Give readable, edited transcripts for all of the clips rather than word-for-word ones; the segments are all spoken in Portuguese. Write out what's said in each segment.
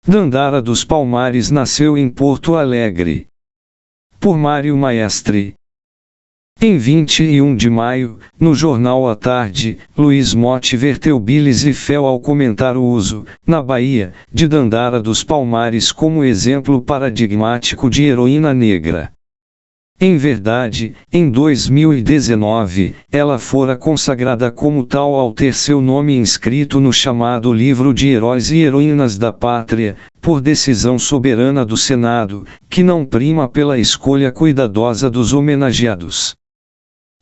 Dandara dos Palmares nasceu em Porto Alegre. Por Mário Maestre. Em 21 de maio, no jornal à tarde, Luiz Motti verteu bilis e fel ao comentar o uso, na Bahia, de Dandara dos Palmares como exemplo paradigmático de heroína negra. Em verdade, em 2019, ela fora consagrada como tal ao ter seu nome inscrito no chamado Livro de Heróis e Heroínas da Pátria, por decisão soberana do Senado, que não prima pela escolha cuidadosa dos homenageados.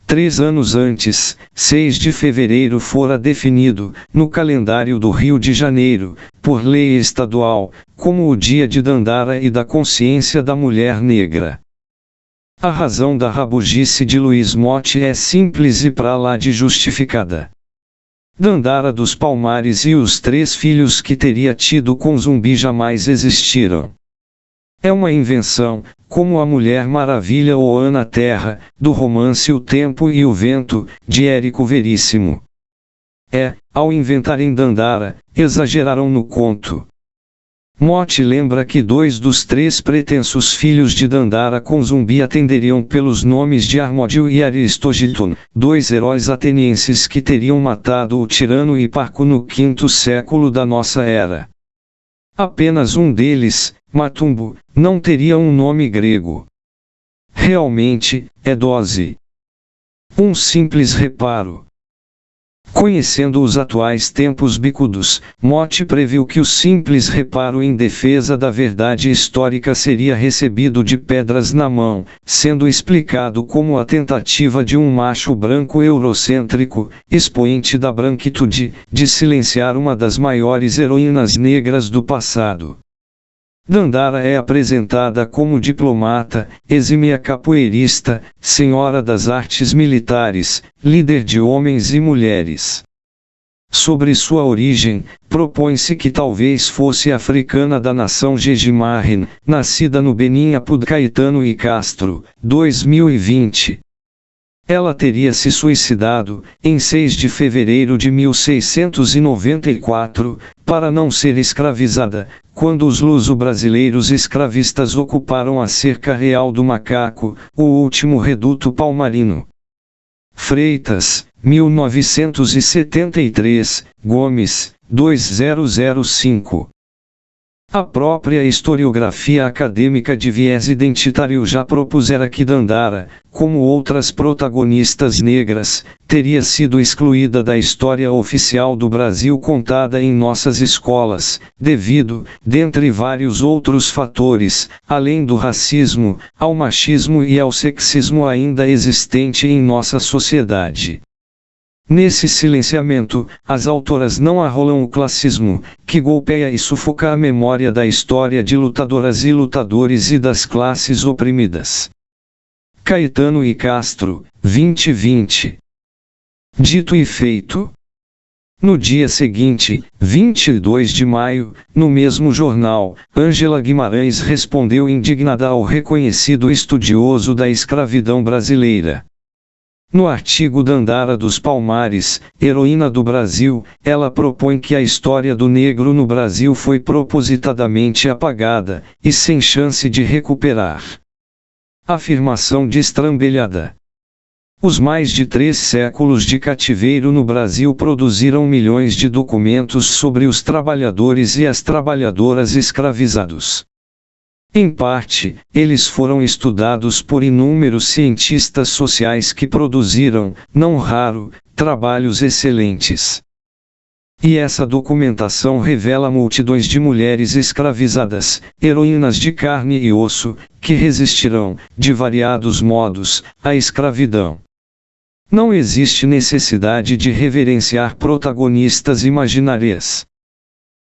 3 anos antes, 6 de fevereiro fora definido, no calendário do Rio de Janeiro, por lei estadual, como o Dia de Dandara e da Consciência da Mulher Negra. A razão da rabugice de Luiz Motti é simples e pra lá de justificada. Dandara dos Palmares e os 3 filhos que teria tido com Zumbi jamais existiram. É uma invenção, como a Mulher Maravilha ou Ana Terra, do romance O Tempo e o Vento, de Érico Veríssimo. Ao inventarem Dandara, exageraram no conto. Motti lembra que 2 dos 3 pretensos filhos de Dandara com Zumbi atenderiam pelos nomes de Harmódio e Aristógito, 2 heróis atenienses que teriam matado o tirano Hiparco no V século da nossa era. Apenas um deles, Matumbo, não teria um nome grego. Realmente, é dose. Um simples reparo. Conhecendo os atuais tempos bicudos, Motti previu que o simples reparo em defesa da verdade histórica seria recebido de pedras na mão, sendo explicado como a tentativa de um macho branco eurocêntrico, expoente da branquitude, de silenciar uma das maiores heroínas negras do passado. Dandara é apresentada como diplomata, exímia capoeirista, senhora das artes militares, líder de homens e mulheres. Sobre sua origem, propõe-se que talvez fosse africana da nação Jejimarren, nascida no Benin por Caetano e Castro, 2020. Ela teria se suicidado, em 6 de fevereiro de 1694, para não ser escravizada, quando os luso-brasileiros escravistas ocuparam a cerca real do Macaco, o último reduto palmarino. Freitas, 1973, Gomes, 2005. A própria historiografia acadêmica de viés identitário já propusera que Dandara, como outras protagonistas negras, teria sido excluída da história oficial do Brasil contada em nossas escolas, devido, dentre vários outros fatores, além do racismo, ao machismo e ao sexismo ainda existente em nossa sociedade. Nesse silenciamento, as autoras não arrolam o classismo, que golpeia e sufoca a memória da história de lutadoras e lutadores e das classes oprimidas. Caetano e Castro, 2020. Dito e feito. No dia seguinte, 22 de maio, no mesmo jornal, Ângela Guimarães respondeu indignada ao reconhecido estudioso da escravidão brasileira. No artigo Dandara dos Palmares, Heroína do Brasil, ela propõe que a história do negro no Brasil foi propositadamente apagada, e sem chance de recuperar. Afirmação destrambelhada. Os mais de 3 séculos de cativeiro no Brasil produziram milhões de documentos sobre os trabalhadores e as trabalhadoras escravizados. Em parte, eles foram estudados por inúmeros cientistas sociais que produziram, não raro, trabalhos excelentes. E essa documentação revela multidões de mulheres escravizadas, heroínas de carne e osso, que resistirão, de variados modos, à escravidão. Não existe necessidade de reverenciar protagonistas imaginárias.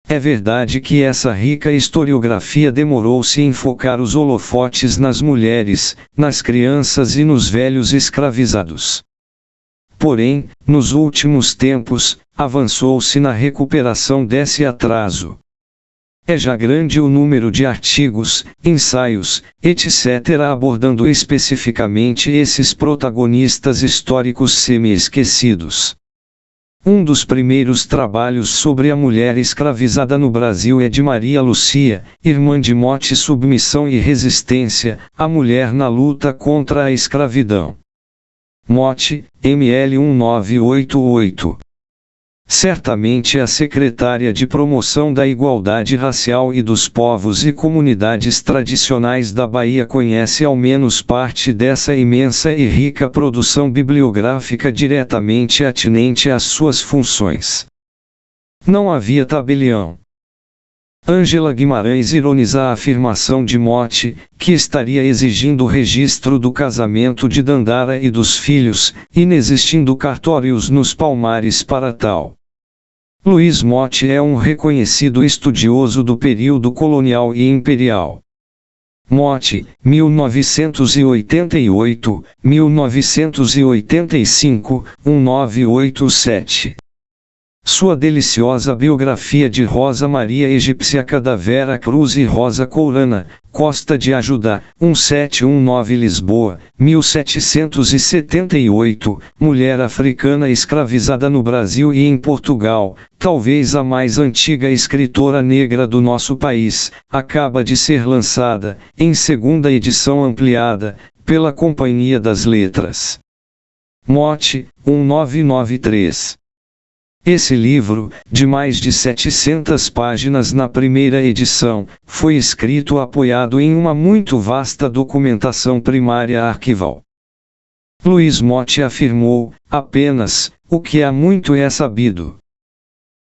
É verdade que essa rica historiografia demorou-se em focar os holofotes nas mulheres, nas crianças e nos velhos escravizados. Porém, nos últimos tempos, avançou-se na recuperação desse atraso. É já grande o número de artigos, ensaios, etc. abordando especificamente esses protagonistas históricos semi-esquecidos. Um dos primeiros trabalhos sobre a mulher escravizada no Brasil é de Maria Lúcia, irmã de Mote. Submissão e Resistência, a Mulher na Luta contra a Escravidão. Mote, ML 1988. Certamente a secretária de Promoção da Igualdade Racial e dos Povos e Comunidades Tradicionais da Bahia conhece ao menos parte dessa imensa e rica produção bibliográfica diretamente atinente às suas funções. Não havia tabelião. Ângela Guimarães ironiza a afirmação de Mote, que estaria exigindo o registro do casamento de Dandara e dos filhos, inexistindo cartórios nos Palmares para tal. Luiz Mote é um reconhecido estudioso do período colonial e imperial. Mote, 1988, 1985, 1987. Sua deliciosa biografia de Rosa Maria Egípcia Cadavera Cruz e Rosa Courana, Costa de Ajudá, 1719 Lisboa, 1778, mulher africana escravizada no Brasil e em Portugal, talvez a mais antiga escritora negra do nosso país, acaba de ser lançada, em segunda edição ampliada, pela Companhia das Letras. Mote, 1993. Esse livro, de mais de 700 páginas na primeira edição, foi escrito apoiado em uma muito vasta documentação primária arquival. Luiz Mote afirmou, apenas, o que há muito é sabido.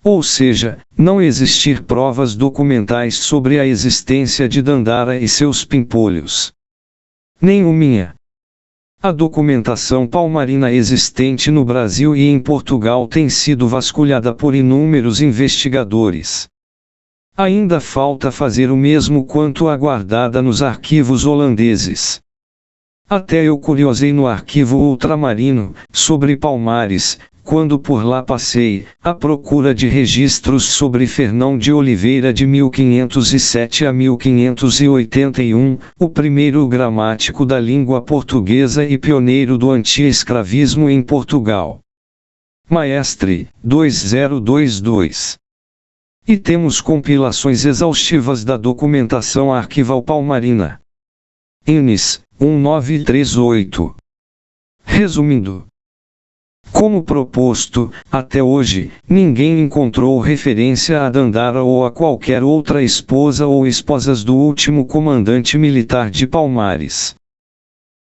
Ou seja, não existir provas documentais sobre a existência de Dandara e seus pimpolhos. Nenhuminha. A documentação palmarina existente no Brasil e em Portugal tem sido vasculhada por inúmeros investigadores. Ainda falta fazer o mesmo quanto a guardada nos arquivos holandeses. Até eu curiosei no arquivo ultramarino, sobre Palmares, quando por lá passei, à procura de registros sobre Fernão de Oliveira de 1507 a 1581, o primeiro gramático da língua portuguesa e pioneiro do anti-escravismo em Portugal. Maestre, 2022. E temos compilações exaustivas da documentação arquival palmarina. INIS, 1938. Resumindo, como proposto, até hoje, ninguém encontrou referência a Dandara ou a qualquer outra esposa ou esposas do último comandante militar de Palmares.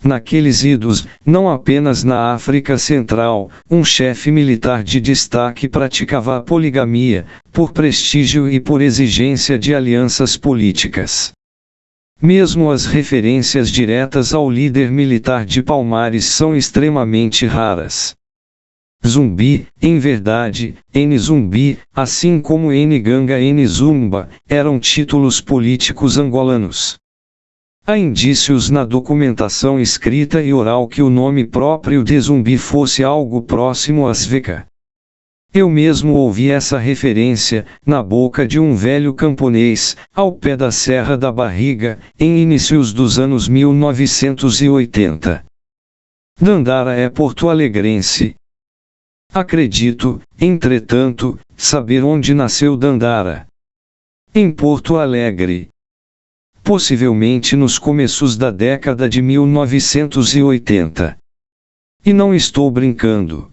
Naqueles idos, não apenas na África Central, um chefe militar de destaque praticava a poligamia, por prestígio e por exigência de alianças políticas. Mesmo as referências diretas ao líder militar de Palmares são extremamente raras. Zumbi, em verdade, N Zumbi, assim como N Ganga N Zumba, eram títulos políticos angolanos. Há indícios na documentação escrita e oral que o nome próprio de Zumbi fosse algo próximo a Sveka. Eu mesmo ouvi essa referência, na boca de um velho camponês, ao pé da Serra da Barriga, em inícios dos anos 1980. Dandara é porto-alegrense. Acredito, entretanto, saber onde nasceu Dandara. Em Porto Alegre. Possivelmente nos começos da década de 1980. E não estou brincando.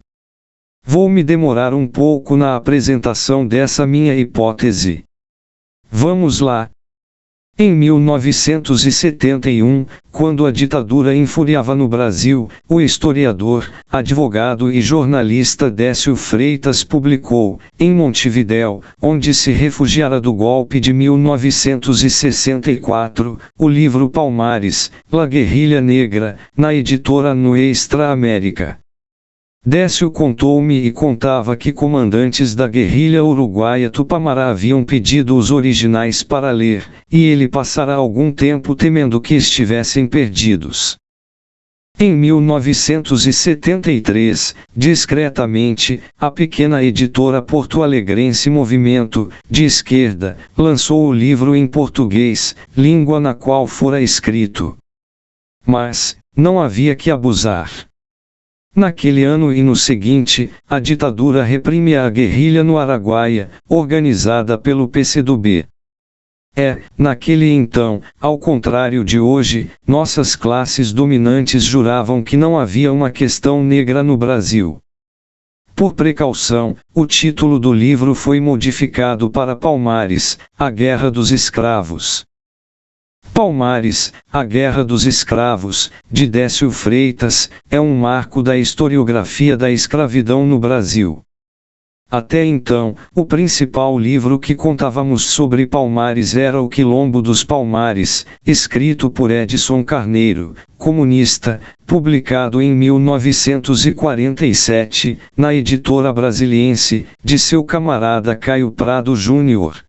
Vou me demorar um pouco na apresentação dessa minha hipótese. Vamos lá. Em 1971, quando a ditadura infuriava no Brasil, o historiador, advogado e jornalista Décio Freitas publicou, em Montevidéu, onde se refugiara do golpe de 1964, o livro Palmares, La Guerrilha Negra, na editora Nuestra América. Décio contou-me e contava que comandantes da guerrilha uruguaia Tupamara haviam pedido os originais para ler, e ele passara algum tempo temendo que estivessem perdidos. Em 1973, discretamente, a pequena editora porto-alegrense Movimento, de Esquerda, lançou o livro em português, língua na qual fora escrito. Mas, não havia que abusar. Naquele ano e no seguinte, a ditadura reprime a guerrilha no Araguaia, organizada pelo PCdoB. Naquele então, ao contrário de hoje, nossas classes dominantes juravam que não havia uma questão negra no Brasil. Por precaução, o título do livro foi modificado para Palmares, A Guerra dos Escravos. Palmares, A Guerra dos Escravos, de Décio Freitas, é um marco da historiografia da escravidão no Brasil. Até então, o principal livro que contávamos sobre Palmares era O Quilombo dos Palmares, escrito por Edson Carneiro, comunista, publicado em 1947, na Editora Brasiliense, de seu camarada Caio Prado Júnior.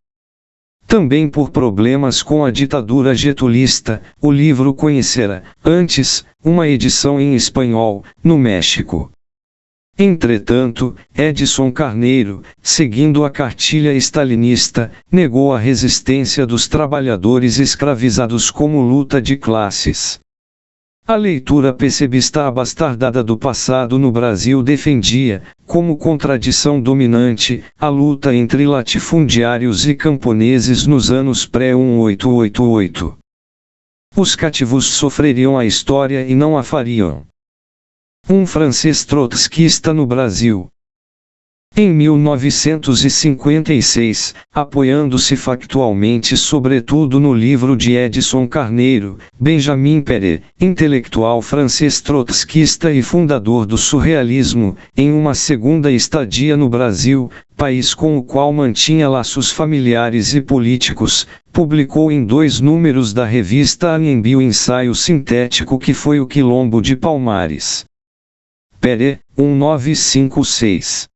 Também por problemas com a ditadura getulista, o livro conhecera, antes, uma edição em espanhol, no México. Entretanto, Edson Carneiro, seguindo a cartilha stalinista, negou a resistência dos trabalhadores escravizados como luta de classes. A leitura PCBista abastardada do passado no Brasil defendia, como contradição dominante, a luta entre latifundiários e camponeses nos anos pré-1888. Os cativos sofreriam a história e não a fariam. Um francês trotskista no Brasil. Em 1956, apoiando-se factualmente sobretudo no livro de Edson Carneiro, Benjamin Péret, intelectual francês trotskista e fundador do surrealismo, em uma segunda estadia no Brasil, país com o qual mantinha laços familiares e políticos, publicou em 2 números da revista Anhembi o ensaio sintético que foi O Quilombo de Palmares. Péret, 1956.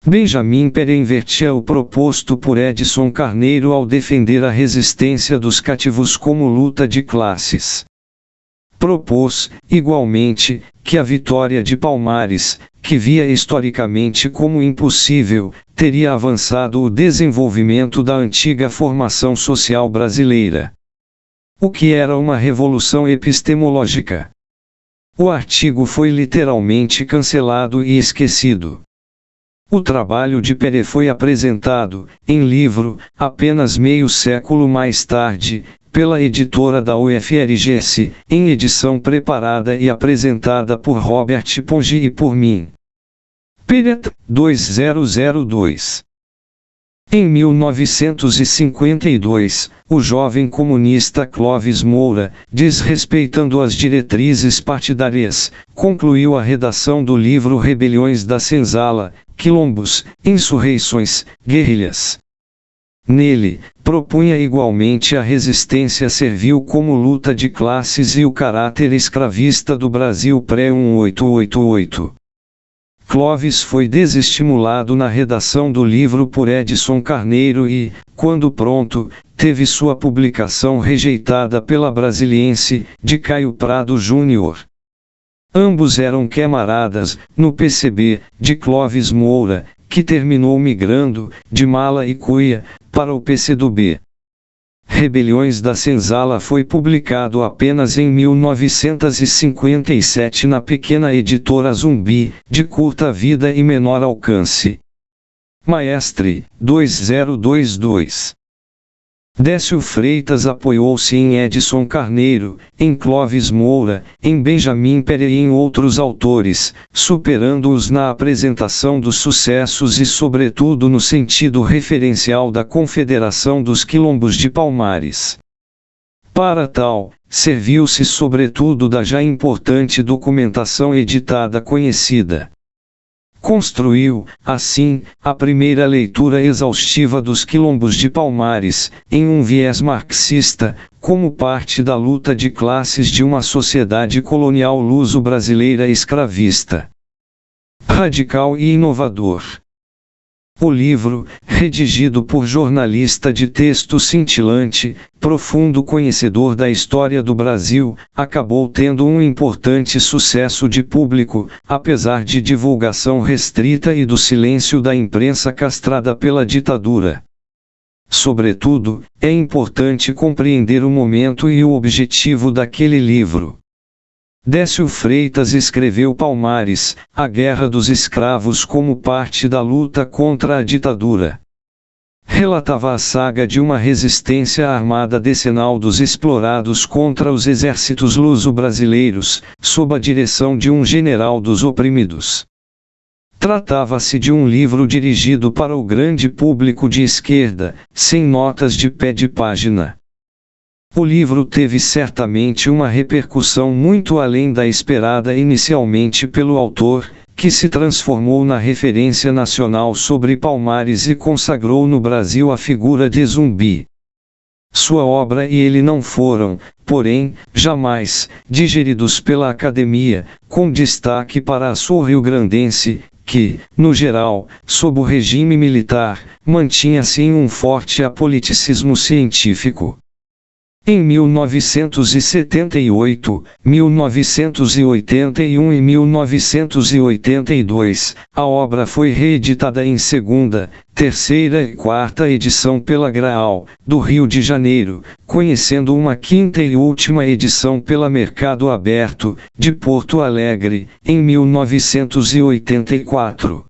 Benjamin Péret invertia o proposto por Edson Carneiro ao defender a resistência dos cativos como luta de classes. Propôs, igualmente, que a vitória de Palmares, que via historicamente como impossível, teria avançado o desenvolvimento da antiga formação social brasileira. O que era uma revolução epistemológica. O artigo foi literalmente cancelado e esquecido. O trabalho de Péret foi apresentado, em livro, apenas meio século mais tarde, pela editora da UFRGS, em edição preparada e apresentada por Robert Pongi e por mim. Péret, 2002. Em 1952, o jovem comunista Clóvis Moura, desrespeitando as diretrizes partidárias, concluiu a redação do livro Rebeliões da Senzala, Quilombos, Insurreições, Guerrilhas. Nele, propunha igualmente a resistência servil como luta de classes e o caráter escravista do Brasil pré-1888. Clóvis foi desestimulado na redação do livro por Edson Carneiro e, quando pronto, teve sua publicação rejeitada pela Brasiliense, de Caio Prado Júnior. Ambos eram camaradas, no PCB, de Clóvis Moura, que terminou migrando, de Mala e Cuia, para o PCdoB. Rebeliões da Senzala foi publicado apenas em 1957 na pequena editora Zumbi, de curta vida e menor alcance. Maestre, 2022. Décio Freitas apoiou-se em Edson Carneiro, em Clóvis Moura, em Benjamin Péret e em outros autores, superando-os na apresentação dos sucessos e sobretudo no sentido referencial da Confederação dos Quilombos de Palmares. Para tal, serviu-se sobretudo da já importante documentação editada conhecida. Construiu, assim, a primeira leitura exaustiva dos Quilombos de Palmares, em um viés marxista, como parte da luta de classes de uma sociedade colonial luso-brasileira escravista. Radical e inovador. O livro, redigido por jornalista de texto cintilante, profundo conhecedor da história do Brasil, acabou tendo um importante sucesso de público, apesar de divulgação restrita e do silêncio da imprensa castrada pela ditadura. Sobretudo, é importante compreender o momento e o objetivo daquele livro. Décio Freitas escreveu Palmares, a Guerra dos Escravos como parte da luta contra a ditadura. Relatava a saga de uma resistência armada decenal dos explorados contra os exércitos luso-brasileiros, sob a direção de um general dos oprimidos. Tratava-se de um livro dirigido para o grande público de esquerda, sem notas de pé de página. O livro teve certamente uma repercussão muito além da esperada inicialmente pelo autor, que se transformou na referência nacional sobre Palmares e consagrou no Brasil a figura de Zumbi. Sua obra e ele não foram, porém, jamais, digeridos pela academia, com destaque para a sul-riograndense, que, no geral, sob o regime militar, mantinha-se em um forte apoliticismo científico. Em 1978, 1981 e 1982, a obra foi reeditada em segunda, terceira e quarta edição pela Graal, do Rio de Janeiro, conhecendo uma quinta e última edição pela Mercado Aberto, de Porto Alegre, em 1984.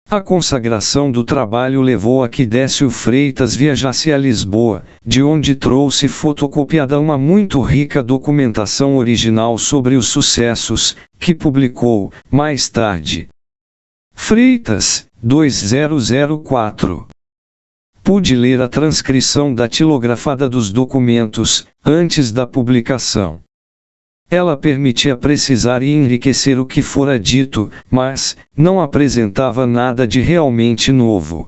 A consagração do trabalho levou a que Décio Freitas viajasse a Lisboa, de onde trouxe fotocopiada uma muito rica documentação original sobre os sucessos, que publicou, mais tarde. Freitas, 2004. Pude ler a transcrição datilografada dos documentos, antes da publicação. Ela permitia precisar e enriquecer o que fora dito, mas não apresentava nada de realmente novo.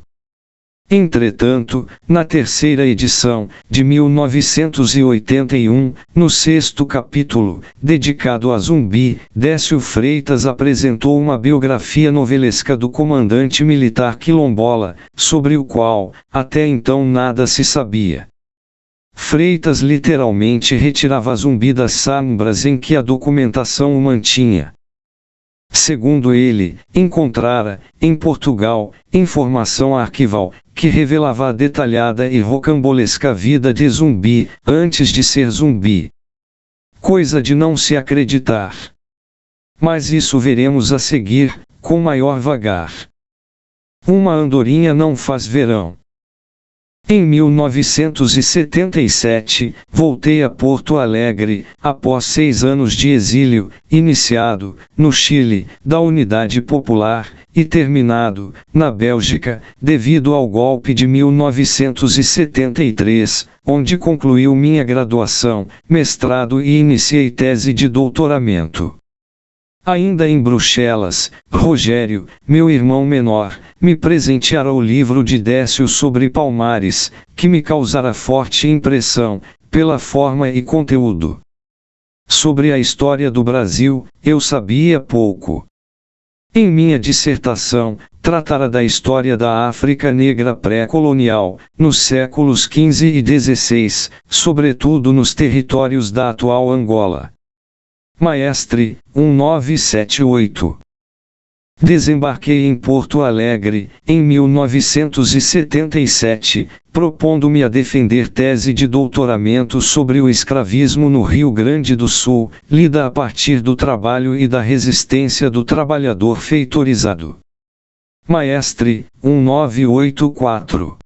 Entretanto, na terceira edição, de 1981, no sexto capítulo, dedicado a Zumbi, Décio Freitas apresentou uma biografia novelesca do comandante militar quilombola, sobre o qual, até então nada se sabia. Freitas literalmente retirava Zumbi das sambras em que a documentação o mantinha. Segundo ele, encontrara, em Portugal, informação arquival, que revelava a detalhada e rocambolesca vida de Zumbi, antes de ser Zumbi. Coisa de não se acreditar. Mas isso veremos a seguir, com maior vagar. Uma andorinha não faz verão. Em 1977, voltei a Porto Alegre, após 6 anos de exílio, iniciado, no Chile, da Unidade Popular, e terminado, na Bélgica, devido ao golpe de 1973, onde concluiu minha graduação, mestrado e iniciei tese de doutoramento. Ainda em Bruxelas, Rogério, meu irmão menor, me presenteara o livro de Décio sobre Palmares, que me causara forte impressão, pela forma e conteúdo. Sobre a história do Brasil, eu sabia pouco. Em minha dissertação, tratara da história da África negra pré-colonial, nos séculos XV e XVI, sobretudo nos territórios da atual Angola. Maestre, 1978. Desembarquei em Porto Alegre, em 1977, propondo-me a defender tese de doutoramento sobre o escravismo no Rio Grande do Sul, lida a partir do trabalho e da resistência do trabalhador feitorizado. Maestre, 1984.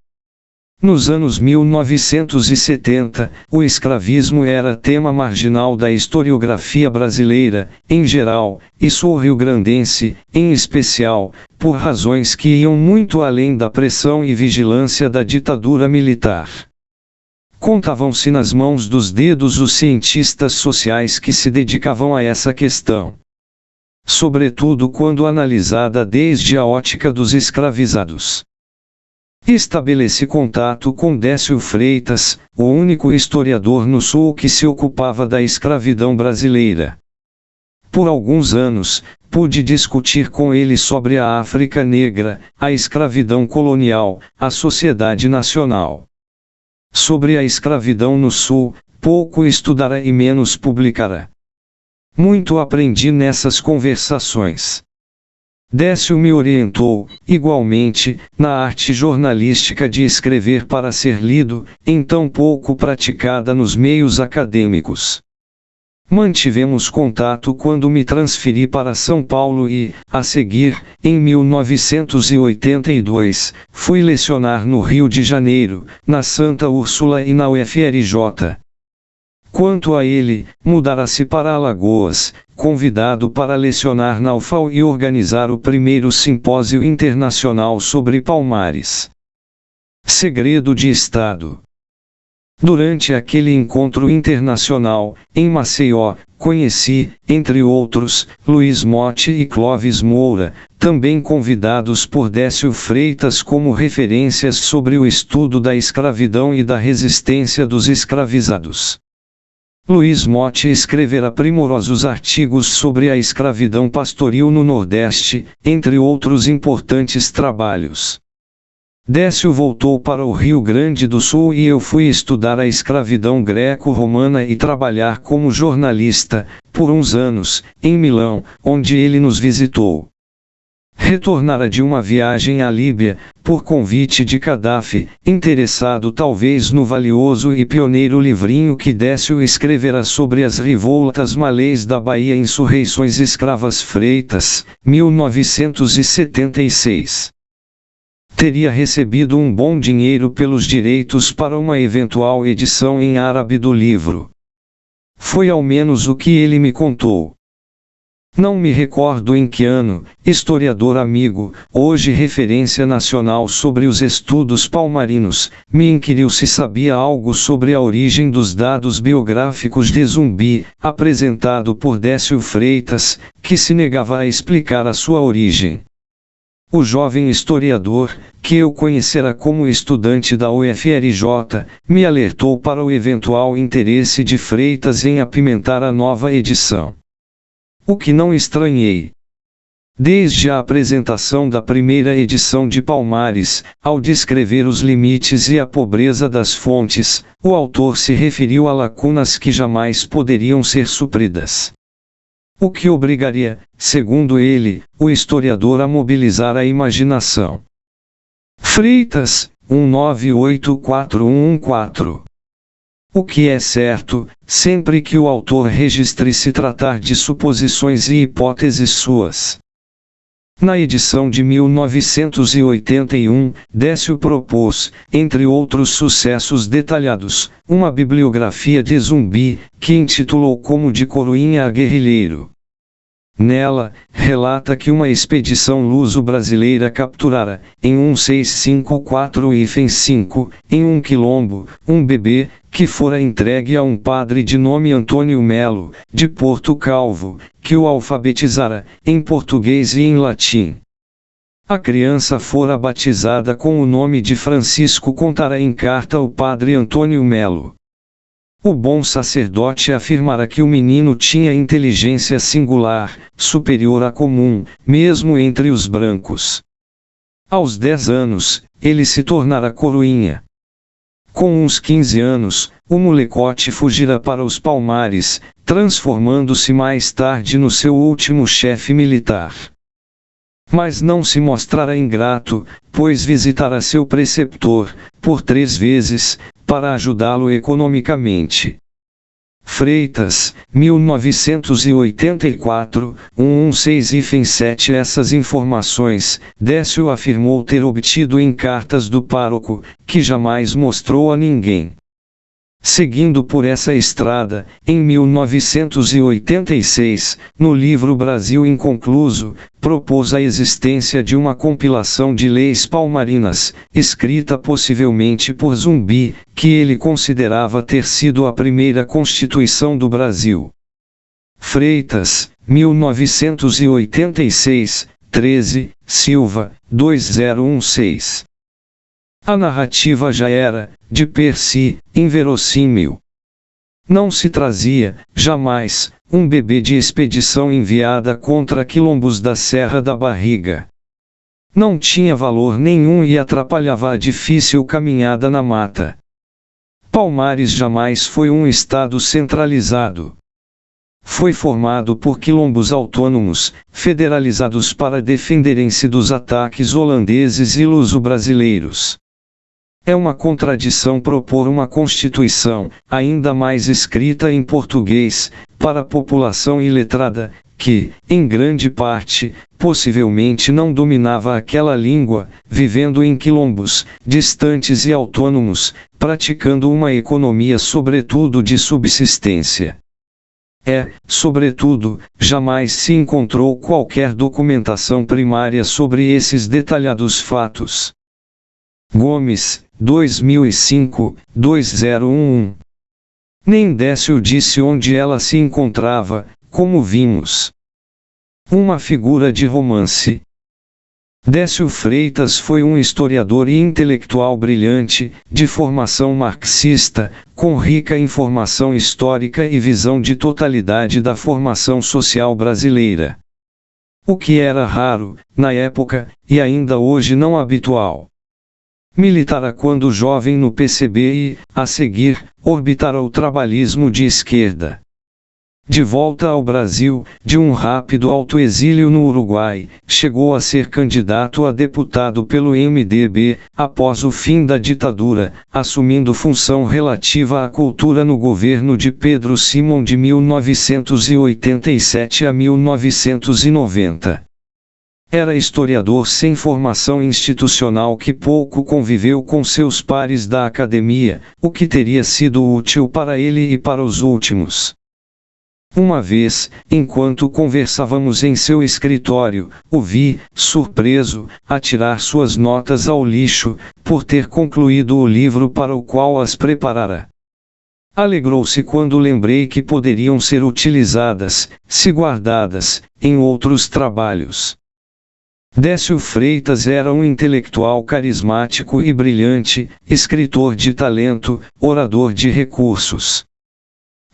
Nos anos 1970, o escravismo era tema marginal da historiografia brasileira, em geral, e sul-riograndense, em especial, por razões que iam muito além da pressão e vigilância da ditadura militar. Contavam-se nas mãos dos dedos os cientistas sociais que se dedicavam a essa questão. Sobretudo quando analisada desde a ótica dos escravizados. Estabeleci contato com Décio Freitas, o único historiador no Sul que se ocupava da escravidão brasileira. Por alguns anos, pude discutir com ele sobre a África negra, a escravidão colonial, a sociedade nacional. Sobre a escravidão no Sul, pouco estudara e menos publicara. Muito aprendi nessas conversações. Décio me orientou, igualmente, na arte jornalística de escrever para ser lido, então pouco praticada nos meios acadêmicos. Mantivemos contato quando me transferi para São Paulo e, a seguir, em 1982, fui lecionar no Rio de Janeiro, na Santa Úrsula e na UFRJ. Quanto a ele, mudara-se para Alagoas, convidado para lecionar na UFAL e organizar o primeiro simpósio internacional sobre Palmares. Segredo de Estado. Durante aquele encontro internacional, em Maceió, conheci, entre outros, Luiz Motti e Clóvis Moura, também convidados por Décio Freitas como referências sobre o estudo da escravidão e da resistência dos escravizados. Luiz Motti escrevera primorosos artigos sobre a escravidão pastoril no Nordeste, entre outros importantes trabalhos. Décio voltou para o Rio Grande do Sul e eu fui estudar a escravidão greco-romana e trabalhar como jornalista, por uns anos, em Milão, onde ele nos visitou. Retornara de uma viagem à Líbia, por convite de Gaddafi, interessado talvez no valioso e pioneiro livrinho que Décio escrevera sobre as revoltas malês da Bahia Insurreições Escravas Freitas, 1976. Teria recebido um bom dinheiro pelos direitos para uma eventual edição em árabe do livro. Foi ao menos o que ele me contou. Não me recordo em que ano, historiador amigo, hoje referência nacional sobre os estudos palmarinos, me inquiriu se sabia algo sobre a origem dos dados biográficos de Zumbi, apresentado por Décio Freitas, que se negava a explicar a sua origem. O jovem historiador, que eu conhecera como estudante da UFRJ, me alertou para o eventual interesse de Freitas em apimentar a nova edição. O que não estranhei. Desde a apresentação da primeira edição de Palmares, ao descrever os limites e a pobreza das fontes, o autor se referiu a lacunas que jamais poderiam ser supridas. O que obrigaria, segundo ele, o historiador a mobilizar a imaginação. Freitas, 198414. O que é certo, sempre que o autor registre se tratar de suposições e hipóteses suas. Na edição de 1981, Décio propôs, entre outros sucessos detalhados, uma bibliografia de Zumbi, que intitulou como De Coroinha a Guerrilheiro. Nela, relata que uma expedição luso-brasileira capturara, em 1654-5, em um quilombo, um bebê, que fora entregue a um padre de nome Antônio Melo, de Porto Calvo, que o alfabetizara, em português e em latim. A criança fora batizada com o nome de Francisco, contara em carta o padre Antônio Melo. O bom sacerdote afirmara que o menino tinha inteligência singular, superior à comum, mesmo entre os brancos. Aos 10 anos, ele se tornara coroinha. Com uns 15 anos, o molecote fugira para os Palmares, transformando-se mais tarde no seu último chefe militar. Mas não se mostrara ingrato, pois visitara seu preceptor, por 3 vezes, para ajudá-lo economicamente. Freitas, 1984, 116-7. Essas informações, Décio afirmou ter obtido em cartas do pároco, que jamais mostrou a ninguém. Seguindo por essa estrada, em 1986, no livro Brasil Inconcluso, propôs a existência de uma compilação de leis palmarinas, escrita possivelmente por Zumbi, que ele considerava ter sido a primeira Constituição do Brasil. Freitas, 1986, 13, Silva, 2016. A narrativa já era, de per si, inverossímil. Não se trazia, jamais, um bebê de expedição enviada contra quilombos da Serra da Barriga. Não tinha valor nenhum e atrapalhava a difícil caminhada na mata. Palmares jamais foi um estado centralizado. Foi formado por quilombos autônomos, federalizados para defenderem-se dos ataques holandeses e luso-brasileiros. É uma contradição propor uma Constituição, ainda mais escrita em português, para a população iletrada, que, em grande parte, possivelmente não dominava aquela língua, vivendo em quilombos, distantes e autônomos, praticando uma economia sobretudo de subsistência. Sobretudo, jamais se encontrou qualquer documentação primária sobre esses detalhados fatos. Gomes, 2005, 2011. Nem Décio disse onde ela se encontrava, como vimos. Uma figura de romance. Décio Freitas foi um historiador e intelectual brilhante, de formação marxista, com rica informação histórica e visão de totalidade da formação social brasileira. O que era raro, na época, e ainda hoje não habitual. Militara quando jovem no PCB e, a seguir, orbitara o trabalhismo de esquerda. De volta ao Brasil, de um rápido autoexílio no Uruguai, chegou a ser candidato a deputado pelo MDB, após o fim da ditadura, assumindo função relativa à cultura no governo de Pedro Simão de 1987 a 1990. Era historiador sem formação institucional que pouco conviveu com seus pares da academia, o que teria sido útil para ele e para os últimos. Uma vez, enquanto conversávamos em seu escritório, o vi, surpreso, atirar suas notas ao lixo, por ter concluído o livro para o qual as preparara. Alegrou-se quando lembrei que poderiam ser utilizadas, se guardadas, em outros trabalhos. Décio Freitas era um intelectual carismático e brilhante, escritor de talento, orador de recursos.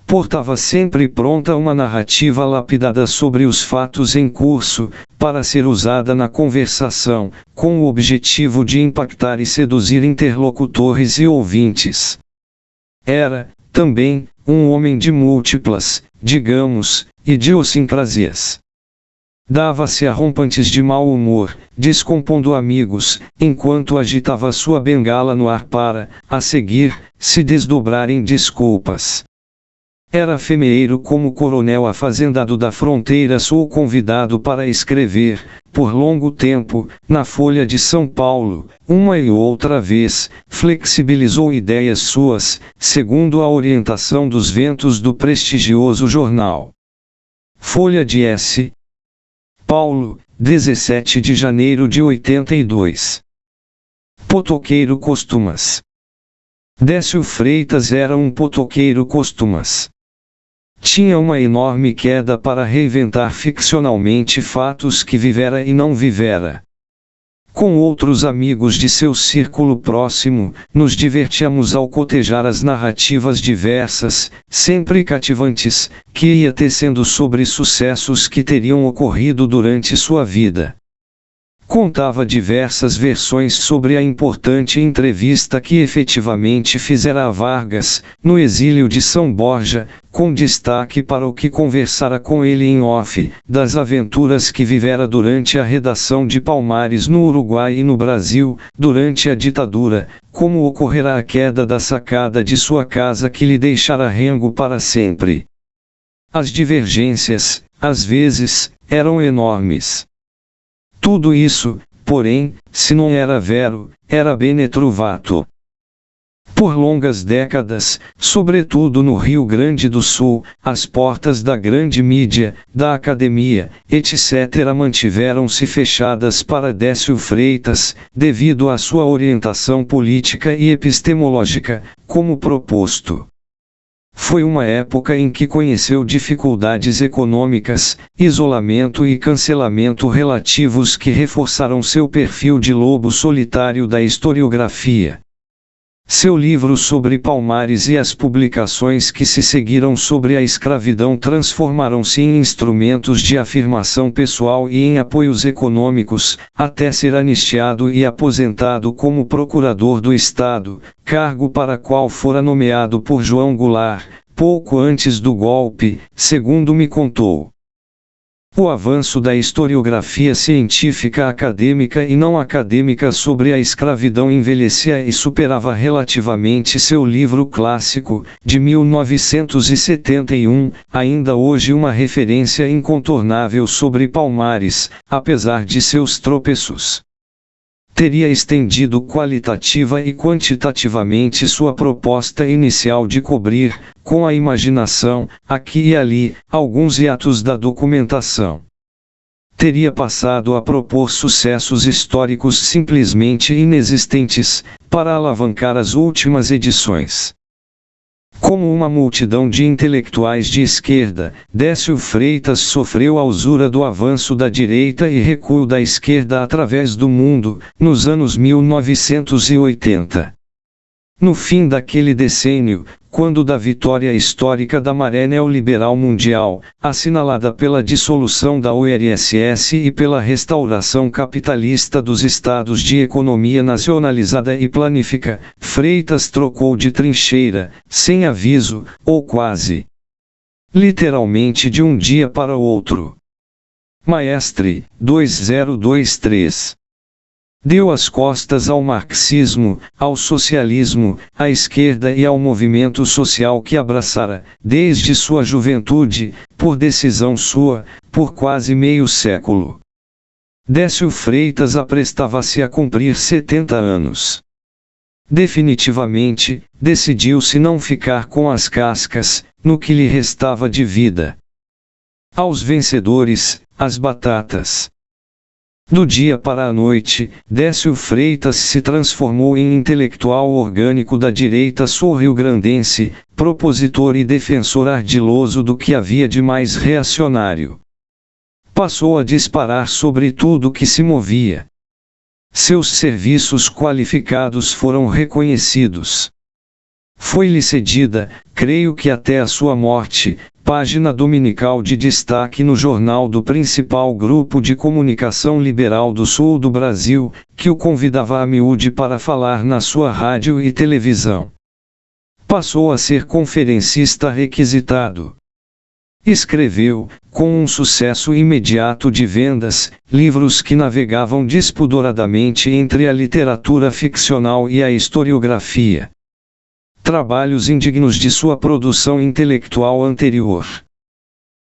Portava sempre pronta uma narrativa lapidada sobre os fatos em curso, para ser usada na conversação, com o objetivo de impactar e seduzir interlocutores e ouvintes. Era, também, um homem de múltiplas, digamos, idiosincrasias. Dava-se a rompantes de mau humor, descompondo amigos, enquanto agitava sua bengala no ar para, a seguir, se desdobrar em desculpas. Era femeeiro como coronel afazendado da fronteira sul convidado para escrever, por longo tempo, na Folha de São Paulo, uma e outra vez, flexibilizou ideias suas, segundo a orientação dos ventos do prestigioso jornal. Folha de S. Paulo, 17 de janeiro de 82. Potoqueiro costumas. Décio Freitas era um potoqueiro costumas. Tinha uma enorme queda para reinventar ficcionalmente fatos que vivera e não vivera. Com outros amigos de seu círculo próximo, nos divertíamos ao cotejar as narrativas diversas, sempre cativantes, que ia tecendo sobre sucessos que teriam ocorrido durante sua vida. Contava diversas versões sobre a importante entrevista que efetivamente fizera a Vargas, no exílio de São Borja, com destaque para o que conversara com ele em off, das aventuras que vivera durante a redação de Palmares no Uruguai e no Brasil, durante a ditadura, como ocorrera a queda da sacada de sua casa que lhe deixara rengo para sempre. As divergências, às vezes, eram enormes. Tudo isso, porém, se não era vero, era bene trovato. Por longas décadas, sobretudo no Rio Grande do Sul, as portas da grande mídia, da academia, etc. mantiveram-se fechadas para Décio Freitas, devido à sua orientação política e epistemológica, como proposto. Foi uma época em que conheceu dificuldades econômicas, isolamento e cancelamento relativos que reforçaram seu perfil de lobo solitário da historiografia. Seu livro sobre Palmares e as publicações que se seguiram sobre a escravidão transformaram-se em instrumentos de afirmação pessoal e em apoios econômicos, até ser anistiado e aposentado como procurador do Estado, cargo para qual fora nomeado por João Goulart, pouco antes do golpe, segundo me contou. O avanço da historiografia científica acadêmica e não acadêmica sobre a escravidão envelhecia e superava relativamente seu livro clássico, de 1971, ainda hoje uma referência incontornável sobre Palmares, apesar de seus tropeços. Teria estendido qualitativa e quantitativamente sua proposta inicial de cobrir, com a imaginação, aqui e ali, alguns hiatos da documentação. Teria passado a propor sucessos históricos simplesmente inexistentes, para alavancar as últimas edições. Como uma multidão de intelectuais de esquerda, Décio Freitas sofreu a usura do avanço da direita e recuo da esquerda através do mundo, nos anos 1980. No fim daquele decênio, quando da vitória histórica da maré neoliberal mundial, assinalada pela dissolução da URSS e pela restauração capitalista dos estados de economia nacionalizada e planifica, Freitas trocou de trincheira, sem aviso, ou quase. Literalmente de um dia para o outro. Maestre, 2023. Deu as costas ao marxismo, ao socialismo, à esquerda e ao movimento social que abraçara, desde sua juventude, por decisão sua, por quase meio século. Décio Freitas aprestava-se a cumprir 70 anos. Definitivamente, decidiu-se não ficar com as cascas, no que lhe restava de vida. Aos vencedores, as batatas. Do dia para a noite, Décio Freitas se transformou em intelectual orgânico da direita sul-riograndense, propositor e defensor ardiloso do que havia de mais reacionário. Passou a disparar sobre tudo que se movia. Seus serviços qualificados foram reconhecidos. Foi-lhe cedida, creio que até a sua morte, página dominical de destaque no jornal do principal grupo de comunicação liberal do sul do Brasil, que o convidava a miúde para falar na sua rádio e televisão. Passou a ser conferencista requisitado. Escreveu, com um sucesso imediato de vendas, livros que navegavam despudoradamente entre a literatura ficcional e a historiografia. Trabalhos indignos de sua produção intelectual anterior.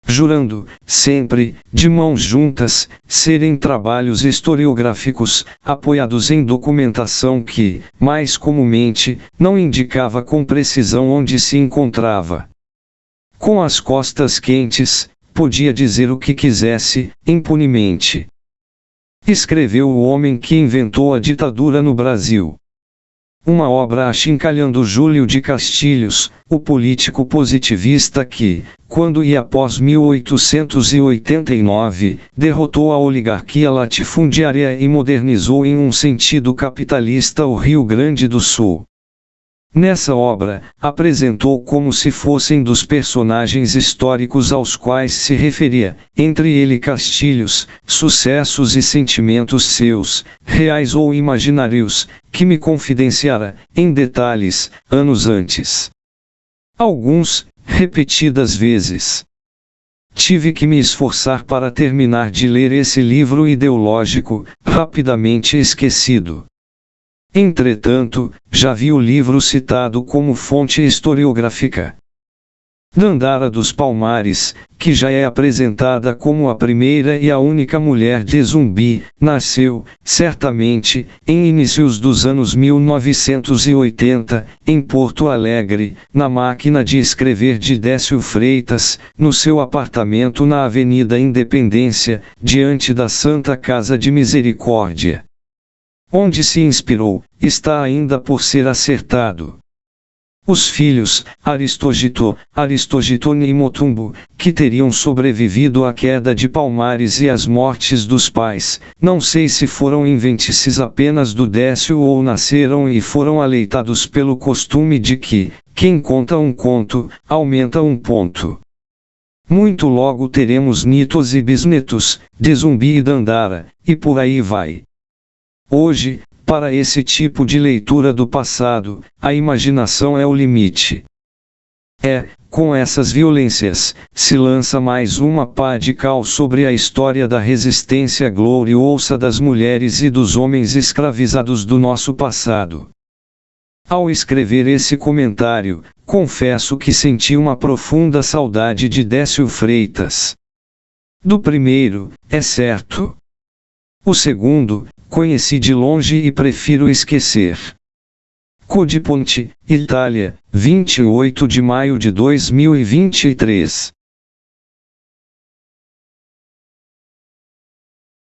Jurando, sempre, de mãos juntas, serem trabalhos historiográficos, apoiados em documentação que, mais comumente, não indicava com precisão onde se encontrava. Com as costas quentes, podia dizer o que quisesse, impunemente. Escreveu o homem que inventou a ditadura no Brasil. Uma obra achincalhando Júlio de Castilhos, o político positivista que, quando e após 1889, derrotou a oligarquia latifundiária e modernizou em um sentido capitalista o Rio Grande do Sul. Nessa obra, apresentou como se fossem dos personagens históricos aos quais se referia, entre ele Castilhos, sucessos e sentimentos seus, reais ou imaginários, que me confidenciara, em detalhes, anos antes. Alguns, repetidas vezes. Tive que me esforçar para terminar de ler esse livro ideológico, rapidamente esquecido. Entretanto, já vi o livro citado como fonte historiográfica. Dandara dos Palmares, que já é apresentada como a primeira e a única mulher de Zumbi, nasceu, certamente, em inícios dos anos 1980, em Porto Alegre, na máquina de escrever de Décio Freitas, no seu apartamento na Avenida Independência, diante da Santa Casa de Misericórdia. Onde se inspirou, está ainda por ser acertado. Os filhos, Aristogitone e Motumbo, que teriam sobrevivido à queda de Palmares e às mortes dos pais, não sei se foram inventices apenas do Décio ou nasceram e foram aleitados pelo costume de que, quem conta um conto, aumenta um ponto. Muito logo teremos netos e bisnetos, de Zumbi e Dandara, e por aí vai. Hoje, para esse tipo de leitura do passado, a imaginação é o limite. Com essas violências, se lança mais uma pá de cal sobre a história da resistência gloriosa das mulheres e dos homens escravizados do nosso passado. Ao escrever esse comentário, confesso que senti uma profunda saudade de Décio Freitas. Do primeiro, é certo. O segundo, conheci de longe e prefiro esquecer. Codiponte, Itália, 28 de maio de 2023.